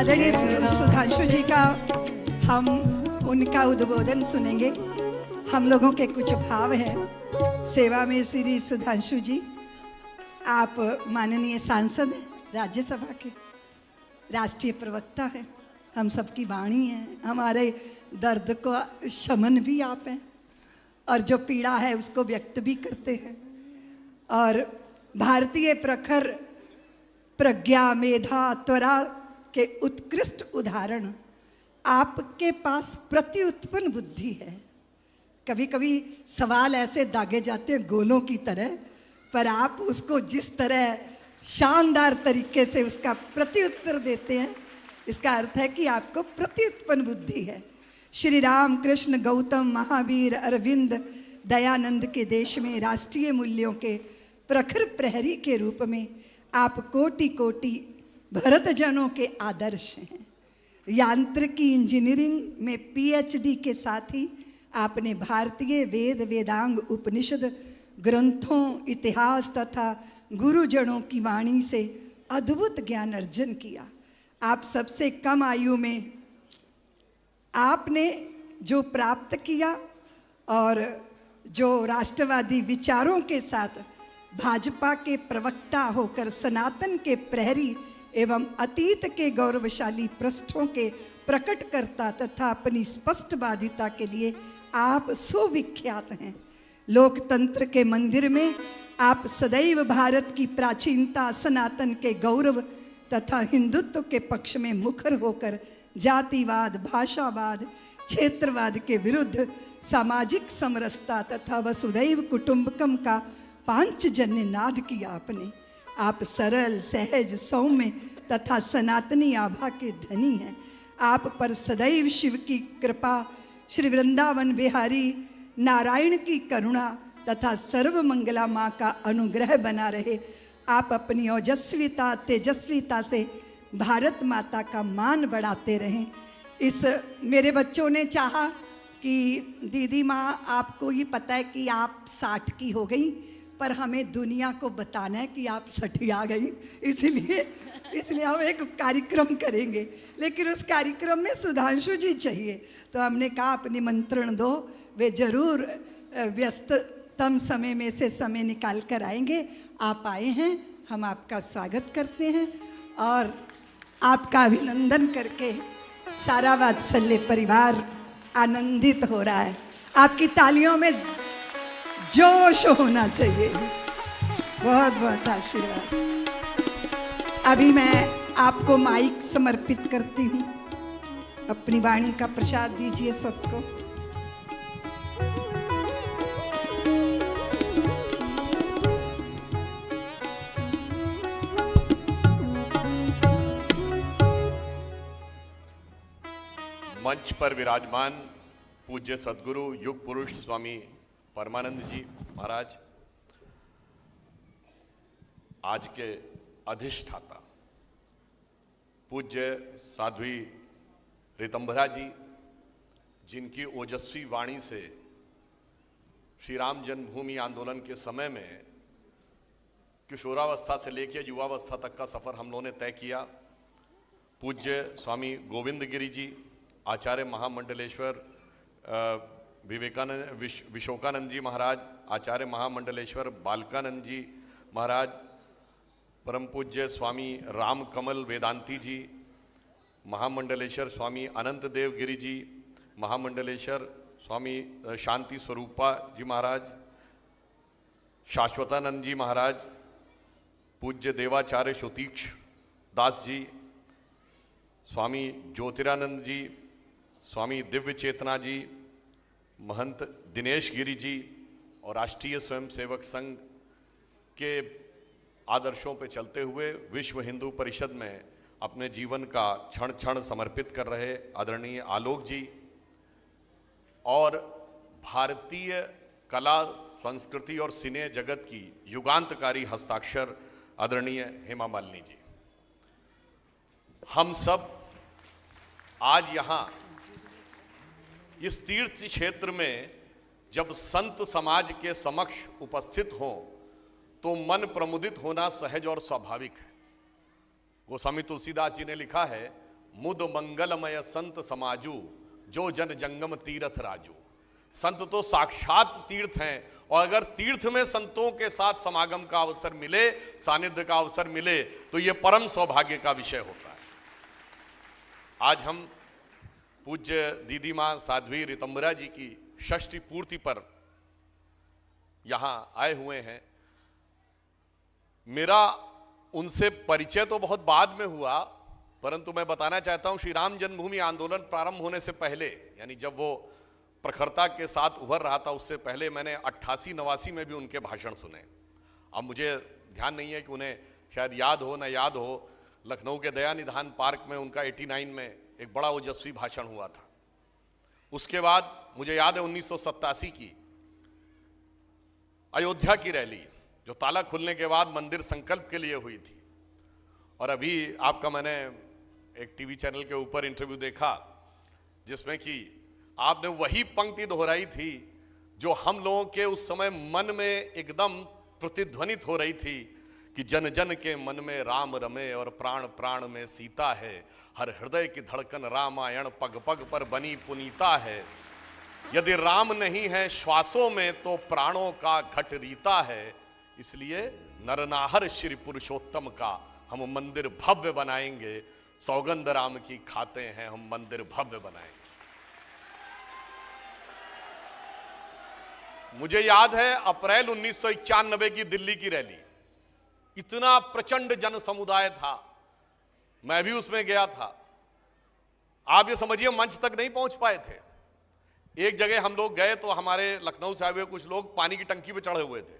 आदरणीय सुधांशु जी का हम उनका उद्बोधन सुनेंगे। हम लोगों के कुछ भाव हैं सेवा में। श्री सुधांशु जी, आप माननीय सांसद हैं, राज्यसभा के राष्ट्रीय प्रवक्ता हैं, हम सबकी वाणी हैं, हमारे दर्द को शमन भी आप हैं और जो पीड़ा है उसको व्यक्त भी करते हैं। और भारतीय प्रखर प्रज्ञा, मेधा, त्वरा के उत्कृष्ट उदाहरण। आपके पास प्रति उत्पन्न बुद्धि है। कभी कभी सवाल ऐसे दागे जाते हैं गोलों की तरह, पर आप उसको जिस तरह शानदार तरीके से उसका प्रति उत्तर देते हैं, इसका अर्थ है कि आपको प्रति उत्पन्न बुद्धि है। श्री राम कृष्ण, गौतम, महावीर, अरविंद, दयानंद के देश में राष्ट्रीय मूल्यों के प्रखर प्रहरी के रूप में आप कोटि कोटि भरत जनों के आदर्श हैं। यांत्रिकी इंजीनियरिंग में पीएचडी के साथ ही आपने भारतीय वेद, वेदांग, उपनिषद ग्रंथों, इतिहास तथा गुरुजनों की वाणी से अद्भुत ज्ञान अर्जन किया। आप सबसे कम आयु में आपने जो प्राप्त किया और जो राष्ट्रवादी विचारों के साथ भाजपा के प्रवक्ता होकर सनातन के प्रहरी एवं अतीत के गौरवशाली पृष्ठों के प्रकटकर्ता तथा अपनी स्पष्टवादिता के लिए आप सुविख्यात हैं। लोकतंत्र के मंदिर में आप सदैव भारत की प्राचीनता, सनातन के गौरव तथा हिंदुत्व के पक्ष में मुखर होकर जातिवाद, भाषावाद, क्षेत्रवाद के विरुद्ध सामाजिक समरसता तथा वसुधैव कुटुंबकम का पांचजन्य नाद किया आपने। आप सरल, सहज, सौम्य तथा सनातनी आभा के धनी हैं। आप पर सदैव शिव की कृपा, श्री वृंदावन बिहारी नारायण की करुणा तथा सर्वमंगला माँ का अनुग्रह बना रहे। आप अपनी ओजस्विता, तेजस्विता से भारत माता का मान बढ़ाते रहें। इस मेरे बच्चों ने चाहा कि दीदी माँ, आपको ये पता है कि आप 60 की हो गई, पर हमें दुनिया को बताना है कि आप 60 आ गई, इसलिए हम एक कार्यक्रम करेंगे, लेकिन उस कार्यक्रम में सुधांशु जी चाहिए। तो हमने कहा आप निमंत्रण दो, वे जरूर व्यस्ततम समय में से समय निकाल कर आएंगे। आप आए हैं, हम आपका स्वागत करते हैं और आपका अभिनंदन करके सारा वात्सल्य परिवार आनंदित हो रहा है। आपकी तालियों में जोश होना चाहिए। बहुत बहुत आशीर्वाद। अभी मैं आपको माइक समर्पित करती हूँ। अपनी वाणी का प्रसाद दीजिए सबको। मंच पर विराजमान पूज्य सद्गुरु युग पुरुष स्वामी परमानंद जी महाराज, आज के अधिष्ठाता पूज्य साध्वी ऋतंभरा जी, जिनकी ओजस्वी वाणी से श्री राम जन्मभूमि आंदोलन के समय में किशोरावस्था से लेकर युवावस्था तक का सफर हम लोगों ने तय किया। पूज्य स्वामी गोविंद गिरी जी, आचार्य महामंडलेश्वर विशोकानंद जी महाराज, आचार्य महामंडलेश्वर बालकानंद जी महाराज, परम पूज्य स्वामी राम कमल वेदांती जी, महामंडलेश्वर स्वामी अनंत देव गिरी जी, महामंडलेश्वर स्वामी शांति स्वरूपा जी महाराज, शाश्वतानंद जी महाराज, पूज्य देवाचार्य श्रुतीक्ष दास जी, स्वामी ज्योतिरानंद जी, स्वामी दिव्य चेतना जी, महंत दिनेश गिरी जी और राष्ट्रीय स्वयंसेवक संघ के आदर्शों पर चलते हुए विश्व हिंदू परिषद में अपने जीवन का क्षण क्षण समर्पित कर रहे आदरणीय आलोक जी और भारतीय कला, संस्कृति और सिने जगत की युगांतकारी हस्ताक्षर आदरणीय हेमा मालिनी जी। हम सब आज यहाँ इस तीर्थ क्षेत्र में जब संत समाज के समक्ष उपस्थित हों तो मन प्रमुदित होना सहज और स्वाभाविक है। गोस्वामी तुलसीदास जी ने लिखा है, मुद मंगलमय संत समाजू, जो जन जंगम तीर्थ राजू। संत तो साक्षात तीर्थ हैं, और अगर तीर्थ में संतों के साथ समागम का अवसर मिले, सानिध्य का अवसर मिले, तो यह परम सौभाग्य का विषय होता है। आज हम पूज्य दीदी मां साध्वी ऋतंबरा जी की षष्ठी पूर्ति पर यहां आए हुए हैं। मेरा उनसे परिचय तो बहुत बाद में हुआ, परंतु मैं बताना चाहता हूं, श्री राम जन्मभूमि आंदोलन प्रारंभ होने से पहले, यानी जब वो प्रखरता के साथ उभर रहा था, उससे पहले मैंने 88-89 में भी उनके भाषण सुने। अब मुझे ध्यान नहीं है कि उन्हें शायद याद हो न याद हो, लखनऊ के दया निधान पार्क में उनका 89 में एक बड़ा ओजस्वी भाषण हुआ था। उसके बाद मुझे याद है 1987 की अयोध्या की रैली, जो ताला खुलने के बाद मंदिर संकल्प के लिए हुई थी। और अभी आपका मैंने एक टीवी चैनल के ऊपर इंटरव्यू देखा, जिसमें कि आपने वही पंक्ति दोहराई थी जो हम लोगों के उस समय मन में एकदम प्रतिध्वनित हो रही थी कि जन जन के मन में राम रमे और प्राण प्राण में सीता है, हर हृदय की धड़कन रामायण पग पग पर बनी पुनीता है। यदि राम नहीं है श्वासों में तो प्राणों का घट रीता है। इसलिए नरनाहर श्री पुरुषोत्तम का हम मंदिर भव्य बनाएंगे, सौगंध राम की खाते हैं हम मंदिर भव्य बनाएंगे। मुझे याद है अप्रैल 1991 की दिल्ली की रैली, इतना प्रचंड जन समुदाय था, मैं भी उसमें गया था। आप ये समझिए मंच तक नहीं पहुंच पाए थे। एक जगह हम लोग गए तो हमारे लखनऊ से आए हुए कुछ लोग पानी की टंकी पे चढ़े हुए थे।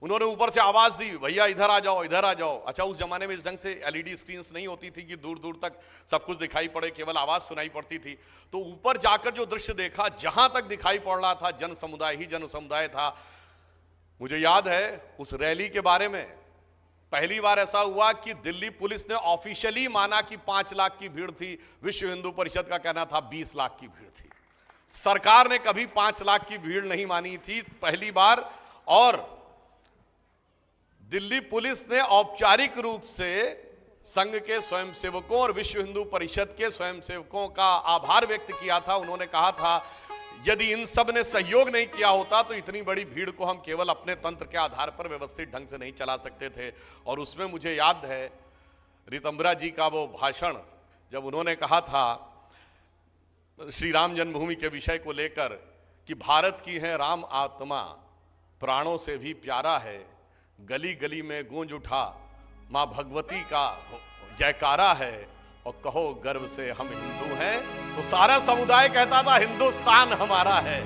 उन्होंने ऊपर से आवाज दी, भैया इधर आ जाओ, इधर आ जाओ। अच्छा, उस जमाने में इस ढंग से एलईडी स्क्रीन्स नहीं होती थी कि दूर दूर तक सब कुछ दिखाई पड़े, केवल आवाज सुनाई पड़ती थी। तो ऊपर जाकर जो दृश्य देखा, जहां तक दिखाई पड़ रहा था जन समुदाय ही जन समुदाय था। मुझे याद है उस रैली के बारे में पहली बार ऐसा हुआ कि दिल्ली पुलिस ने ऑफिशियली माना कि 5 लाख की भीड़ थी, विश्व हिंदू परिषद का कहना था 20 लाख की भीड़ थी। सरकार ने कभी 5 लाख की भीड़ नहीं मानी थी, पहली बार। और दिल्ली पुलिस ने औपचारिक रूप से संघ के स्वयंसेवकों और विश्व हिंदू परिषद के स्वयंसेवकों का आभार व्यक्त किया था। उन्होंने कहा था यदि इन सब ने सहयोग नहीं किया होता तो इतनी बड़ी भीड़ को हम केवल अपने तंत्र के आधार पर व्यवस्थित ढंग से नहीं चला सकते थे। और उसमें मुझे याद है ऋतंबरा जी का वो भाषण, जब उन्होंने कहा था श्री राम जन्मभूमि के विषय को लेकर कि भारत की है राम आत्मा, प्राणों से भी प्यारा है, गली गली में गूंज उठा मां भगवती का जयकारा है, और कहो गर्व से हम हिंदू हैं। तो सारा समुदाय कहता था हिंदुस्तान हमारा है।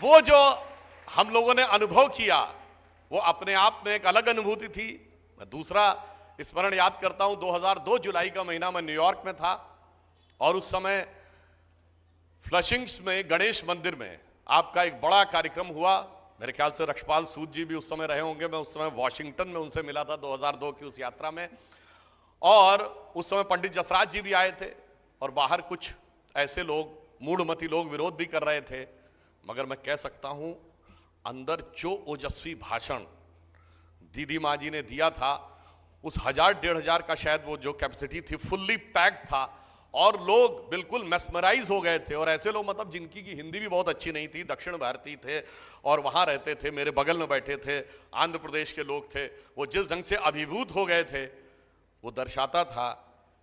वो जो हम लोगों ने अनुभव किया वो अपने आप में एक अलग अनुभूति थी। मैं दूसरा स्मरण याद करता हूं, 2002 जुलाई का महीना में न्यूयॉर्क में था, और उस समय फ्लशिंग्स में गणेश मंदिर में आपका एक बड़ा कार्यक्रम हुआ। मेरे ख्याल से रक्षपाल सूद जी भी उस समय रहे होंगे। मैं उस समय वॉशिंगटन में उनसे मिला था 2002 की उस यात्रा में, और उस समय पंडित जसराज जी भी आए थे, और बाहर कुछ ऐसे लोग मूढ़मती लोग विरोध भी कर रहे थे। मगर मैं कह सकता हूं अंदर जो ओजस्वी भाषण दीदी माँ जी ने दिया था, उस 1000-1500 का शायद वो जो कैपेसिटी थी, फुल्ली पैक्ड था, और लोग बिल्कुल मेस्मराइज हो गए थे। और ऐसे लोग मतलब जिनकी की हिंदी भी बहुत अच्छी नहीं थी, दक्षिण भारतीय थे और वहाँ रहते थे, मेरे बगल में बैठे थे, आंध्र प्रदेश के लोग थे। वो जिस ढंग से अभिभूत हो गए थे वो दर्शाता था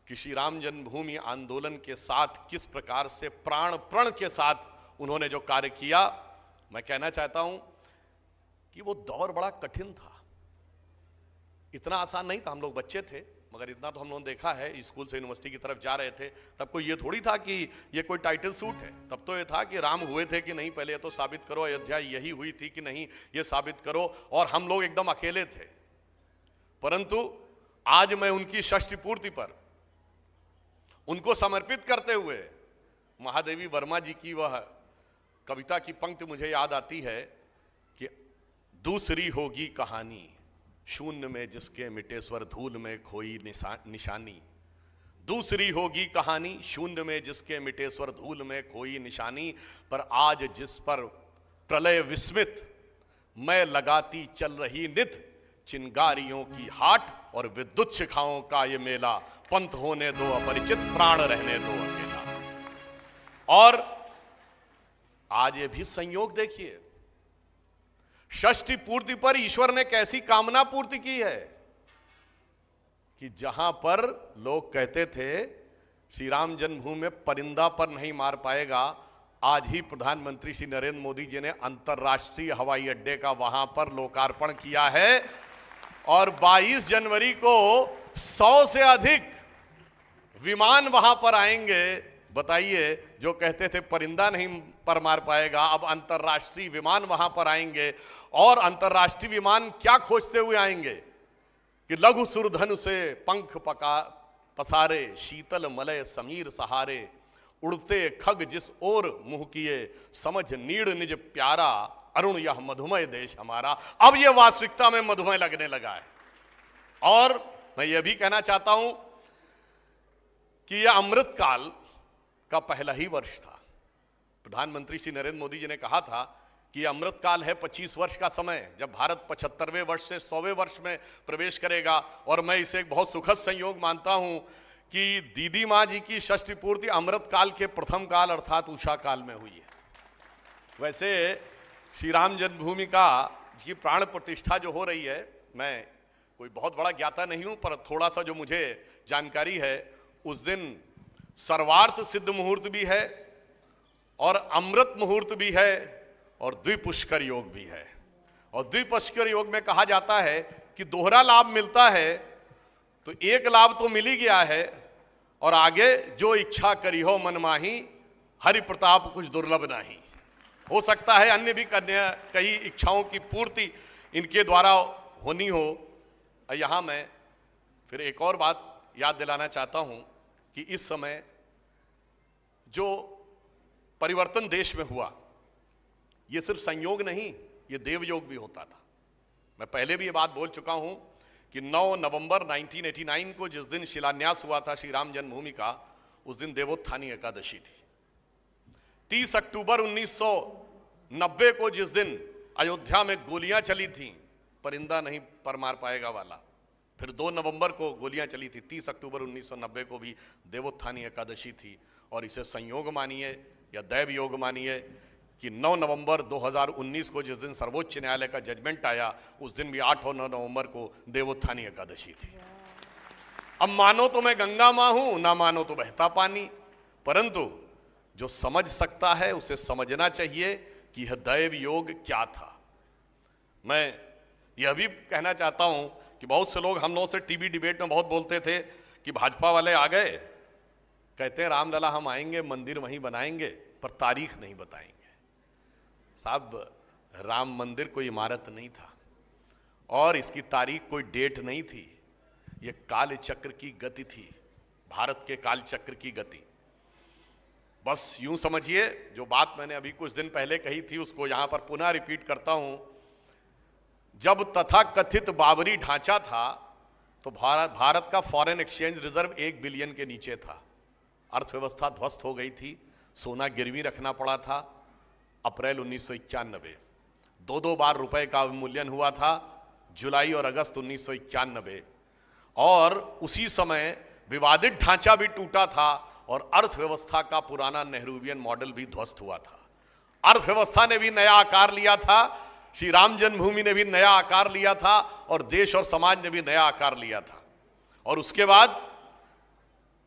कि श्री राम जन्मभूमि आंदोलन के साथ किस प्रकार से प्राण प्रण के साथ उन्होंने जो कार्य किया। मैं कहना चाहता हूं कि वो दौर बड़ा कठिन था, इतना आसान नहीं था। हम लोग बच्चे थे, मगर इतना तो हम लोगों ने देखा है, स्कूल से यूनिवर्सिटी की तरफ जा रहे थे, तब कोई ये थोड़ी था कि ये कोई टाइटल सूट है। तब तो ये था कि राम हुए थे कि नहीं, पहले ये तो साबित करो, अयोध्या यही हुई थी कि नहीं ये साबित करो। और हम लोग एकदम अकेले थे। परंतु आज मैं उनकी षष्ठी पूर्ति पर उनको समर्पित करते हुए महादेवी वर्मा जी की वह कविता की पंक्ति मुझे याद आती है कि दूसरी होगी कहानी, शून्य में जिसके मिटे स्वर, धूल में खोई निशानी। दूसरी होगी कहानी, शून्य में जिसके मिटे स्वर, धूल में खोई निशानी। पर आज जिस पर प्रलय विस्मित मैं लगाती चल रही नित, चिंगारियों की हाट और विद्युत शिखाओं का ये मेला, पंथ होने दो अपरिचित, प्राण रहने दो अकेला। और आज ये भी संयोग देखिए, षष्ठी पूर्ति पर ईश्वर ने कैसी कामना पूर्ति की है कि जहां पर लोग कहते थे श्री राम जन्मभूमि में परिंदा पर नहीं मार पाएगा, आज ही प्रधानमंत्री श्री नरेंद्र मोदी जी ने अंतर्राष्ट्रीय हवाई अड्डे का वहां पर लोकार्पण किया है और 22 जनवरी को 100 से अधिक विमान वहां पर आएंगे। बताइए, जो कहते थे परिंदा नहीं पर मार पाएगा, अब अंतर्राष्ट्रीय विमान वहां पर आएंगे। और अंतर्राष्ट्रीय विमान क्या खोजते हुए आएंगे कि लघु सुरधनु से पंख पसारे, शीतल मलय समीर सहारे, उड़ते खग जिस ओर मुंह किए, समझ नीड़ निज प्यारा, अरुण यह मधुमय देश हमारा। अब यह वास्तविकता में मधुमय लगने लगा है। और मैं यह भी कहना चाहता हूं कि यह अमृत काल का पहला ही वर्ष था। प्रधानमंत्री श्री नरेंद्र मोदी जी ने कहा था कि अमृत काल है 25 वर्ष का समय, जब भारत 75वें वर्ष से 100वें वर्ष में प्रवेश करेगा। और मैं इसे एक बहुत सुखद संयोग मानता हूं कि दीदी माँ जी की षष्ठी पूर्ति अमृत काल के प्रथम काल अर्थात उषा काल में हुई है। वैसे श्री राम जन्मभूमि का की प्राण प्रतिष्ठा जो हो रही है, मैं कोई बहुत बड़ा ज्ञाता नहीं हूं, पर थोड़ा सा जो मुझे जानकारी है, उस दिन सर्वार्थ सिद्ध मुहूर्त भी है और अमृत मुहूर्त भी है और द्विपुष्कर योग भी है। और द्विपुष्कर योग में कहा जाता है कि दोहरा लाभ मिलता है, तो एक लाभ तो मिल ही गया है और आगे जो इच्छा करी हो मन माही, हरि प्रताप कुछ दुर्लभ नहीं। हो सकता है अन्य भी कई इच्छाओं की पूर्ति इनके द्वारा होनी हो। यहाँ मैं फिर एक और बात याद दिलाना चाहता हूँ कि इस समय जो परिवर्तन देश में हुआ, ये सिर्फ संयोग नहीं, ये देव योग भी होता था। मैं पहले भी ये बात बोल चुका हूं कि 9 नवंबर 1989 को जिस दिन शिलान्यास हुआ था श्री राम जन्मभूमि का, उस दिन देवोत्थानी एकादशी थी। 30 अक्टूबर 1990 को जिस दिन अयोध्या में गोलियां चली थीं, परिंदा नहीं पर मार पाएगा वाला, फिर 2 नवंबर को गोलियां चली थी, 30 अक्टूबर 1990 को भी देवोत्थानी एकादशी थी। और इसे संयोग मानिए या दैव योग मानिए कि 9 नवंबर 2019 को जिस दिन सर्वोच्च न्यायालय का जजमेंट आया, उस दिन भी 8 और 9 नवंबर को देवोत्थानी एकादशी थी। अब मानो तो मैं गंगा मां हूं, ना मानो तो बहता पानी, परंतु जो समझ सकता है उसे समझना चाहिए कि यह दैव योग क्या था। मैं यह भी कहना चाहता हूं कि बहुत से लोग हम लोगों से टीवी डिबेट में बहुत बोलते थे कि भाजपा वाले आ गए, कहते हैं रामलला हम आएंगे, मंदिर वहीं बनाएंगे, पर तारीख नहीं बताएंगे। साहब, राम मंदिर कोई इमारत नहीं था और इसकी तारीख कोई डेट नहीं थी, ये काल चक्र की गति थी, भारत के काल चक्र की गति। बस यूं समझिए, जो बात मैंने अभी कुछ दिन पहले कही थी उसको यहां पर पुनः रिपीट करता हूं। जब तथाकथित बाबरी ढांचा था तो भारत का फॉरेन एक्सचेंज रिजर्व 1 बिलियन के नीचे था, अर्थव्यवस्था ध्वस्त हो गई थी, सोना गिरवी रखना पड़ा था। अप्रैल 1991 दो बार रुपए का अवमूल्यन हुआ था, जुलाई और अगस्त 1991। और उसी समय विवादित ढांचा भी टूटा था और अर्थव्यवस्था का पुराना नेहरूवियन मॉडल भी ध्वस्त हुआ था। अर्थव्यवस्था ने भी नया आकार लिया था, श्री राम जन्मभूमि ने भी नया आकार लिया था और देश और समाज ने भी नया आकार लिया था। और उसके बाद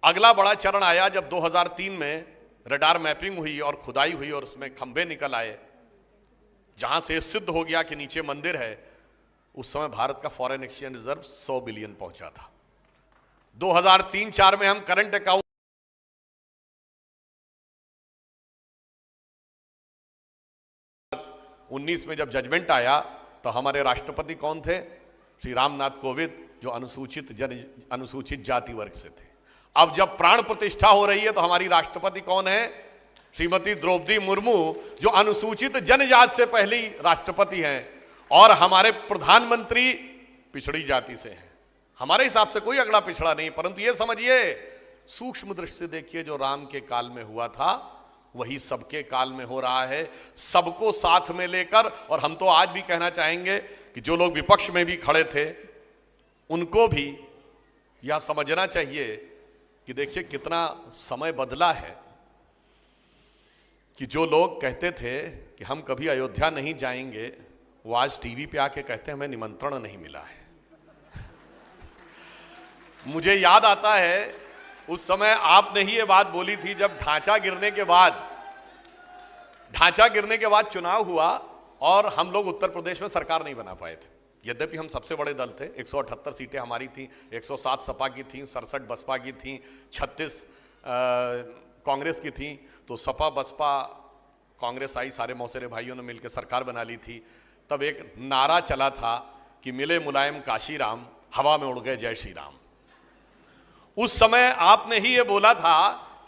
अगला बड़ा चरण आया जब 2003 में रडार मैपिंग हुई और खुदाई हुई और उसमें खंभे निकल आए, जहां से सिद्ध हो गया कि नीचे मंदिर है। उस समय भारत का फॉरेन एक्सचेंज रिजर्व 100 बिलियन पहुंचा था। 2003-4 में हम करंट अकाउंट 19 में जब जजमेंट आया तो हमारे राष्ट्रपति कौन थे? श्री रामनाथ कोविंद, जो अनुसूचित जाति वर्ग से थे। अब जब प्राण प्रतिष्ठा हो रही है तो हमारी राष्ट्रपति कौन है? श्रीमती द्रौपदी मुर्मू, जो अनुसूचित जनजाति से पहली राष्ट्रपति हैं। और हमारे प्रधानमंत्री पिछड़ी जाति से हैं। हमारे हिसाब से कोई अगला पिछड़ा नहीं, परंतु ये समझिए, सूक्ष्म दृष्टि से देखिए, जो राम के काल में हुआ था वही सबके काल में हो रहा है, सबको साथ में लेकर। और हम तो आज भी कहना चाहेंगे कि जो लोग विपक्ष में भी खड़े थे, उनको भी यह समझना चाहिए कि देखिए कितना समय बदला है, कि जो लोग कहते थे कि हम कभी अयोध्या नहीं जाएंगे, वो आज टीवी पे आके कहते हैं हमें निमंत्रण नहीं मिला है। मुझे याद आता है उस समय आपने ही ये बात बोली थी जब ढांचा गिरने के बाद चुनाव हुआ और हम लोग उत्तर प्रदेश में सरकार नहीं बना पाए थे। यद्यपि हम सबसे बड़े दल थे, 178 सीटें हमारी थी, 107 सपा की थी, 67 बसपा की थी, 36 कांग्रेस की थी। तो सपा बसपा कांग्रेस आई, सारे मौसेरे भाइयों ने मिलकर सरकार बना ली थी। तब एक नारा चला था कि मिले मुलायम काशी राम, हवा में उड़ गए जय श्री राम। उस समय आपने ही ये बोला था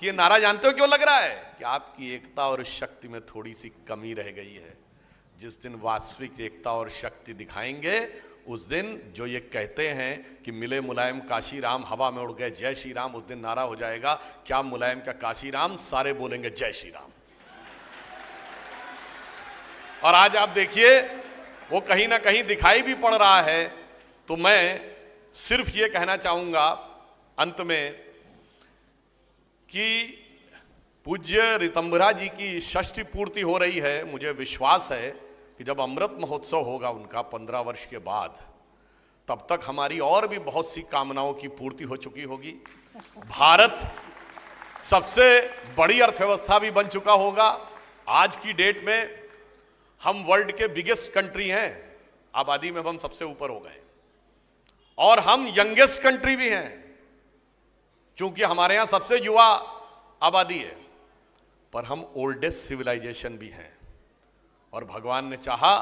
कि ये नारा जानते हो क्यों लग रहा है, कि आपकी एकता और शक्ति में थोड़ी सी कमी रह गई है। जिस दिन वास्तविक एकता और शक्ति दिखाएंगे, उस दिन जो ये कहते हैं कि मिले मुलायम काशी राम, हवा में उड़ गए जय श्री राम, उस दिन नारा हो जाएगा क्या मुलायम का काशी राम, सारे बोलेंगे जय श्री राम। और आज आप देखिए वो कहीं ना कहीं दिखाई भी पड़ रहा है। तो मैं सिर्फ ये कहना चाहूंगा अंत में कि पूज्य ऋतंभरा जी की षष्ठी पूर्ति हो रही है। मुझे विश्वास है कि जब अमृत महोत्सव होगा उनका 15 वर्ष के बाद, तब तक हमारी और भी बहुत सी कामनाओं की पूर्ति हो चुकी होगी। भारत सबसे बड़ी अर्थव्यवस्था भी बन चुका होगा। आज की डेट में हम वर्ल्ड के बिगेस्ट कंट्री हैं, आबादी में हम सबसे ऊपर हो गए, और हम यंगेस्ट कंट्री भी हैं क्योंकि हमारे यहां सबसे युवा आबादी है। पर हम ओल्डेस्ट सिविलाइजेशन भी हैं, और भगवान ने चाहा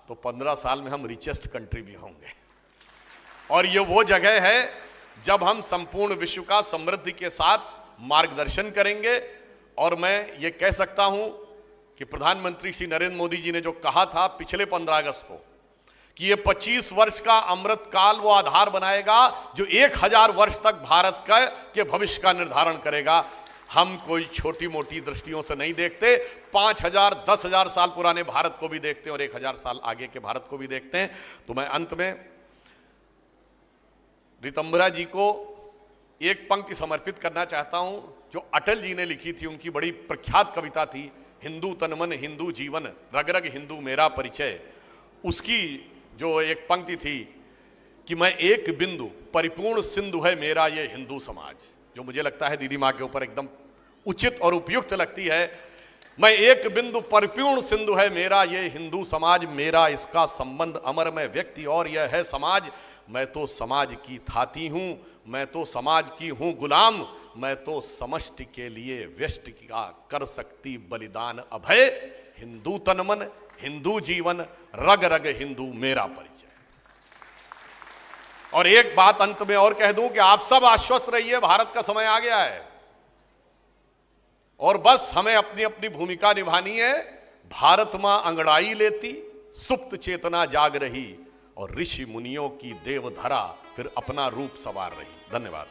तो 15 साल में हम रिचेस्ट कंट्री भी होंगे। और ये वो जगह है जब हम संपूर्ण विश्व का समृद्धि के साथ मार्गदर्शन करेंगे। और मैं ये कह सकता हूं कि प्रधानमंत्री श्री नरेंद्र मोदी जी ने जो कहा था पिछले 15 अगस्त को कि ये 25 वर्ष का अमृत काल वो आधार बनाएगा जो 1000 वर्ष तक भारत के भविष्य का निर्धारण करेगा। हम कोई छोटी मोटी दृष्टियों से नहीं देखते, 5000 10,000 साल पुराने भारत को भी देखते हैं और 1000 साल आगे के भारत को भी देखते हैं। तो मैं अंत में ऋतंभरा जी को एक पंक्ति समर्पित करना चाहता हूं जो अटल जी ने लिखी थी। उनकी बड़ी प्रख्यात कविता थी, हिंदू तन मन हिंदू जीवन, रग रग हिंदू मेरा परिचय। उसकी जो एक पंक्ति थी कि मैं एक बिंदु परिपूर्ण सिंधु है मेरा ये हिंदू समाज, जो मुझे लगता है दीदी माँ के ऊपर एकदम उचित और उपयुक्त लगती है। मैं एक बिंदु परिपूर्ण सिंधु है मेरा ये हिंदू समाज, मेरा इसका संबंध अमर में व्यक्ति और यह है समाज। मैं तो समाज की थाती हूँ, मैं तो समाज की हूँ गुलाम, मैं तो समष्टि के लिए व्यष्टि का कर सकती बलिदान अभय। हिंदू तन मन हिंदू जीवन, रग रग हिंदू मेरा परिचय। और एक बात अंत में और कह दूं कि आप सब आश्वस्त रहिए, भारत का समय आ गया है और बस हमें अपनी अपनी भूमिका निभानी है। भारत मां अंगड़ाई लेती, सुप्त चेतना जाग रही, और ऋषि मुनियों की देवधरा फिर अपना रूप संवार रही। धन्यवाद।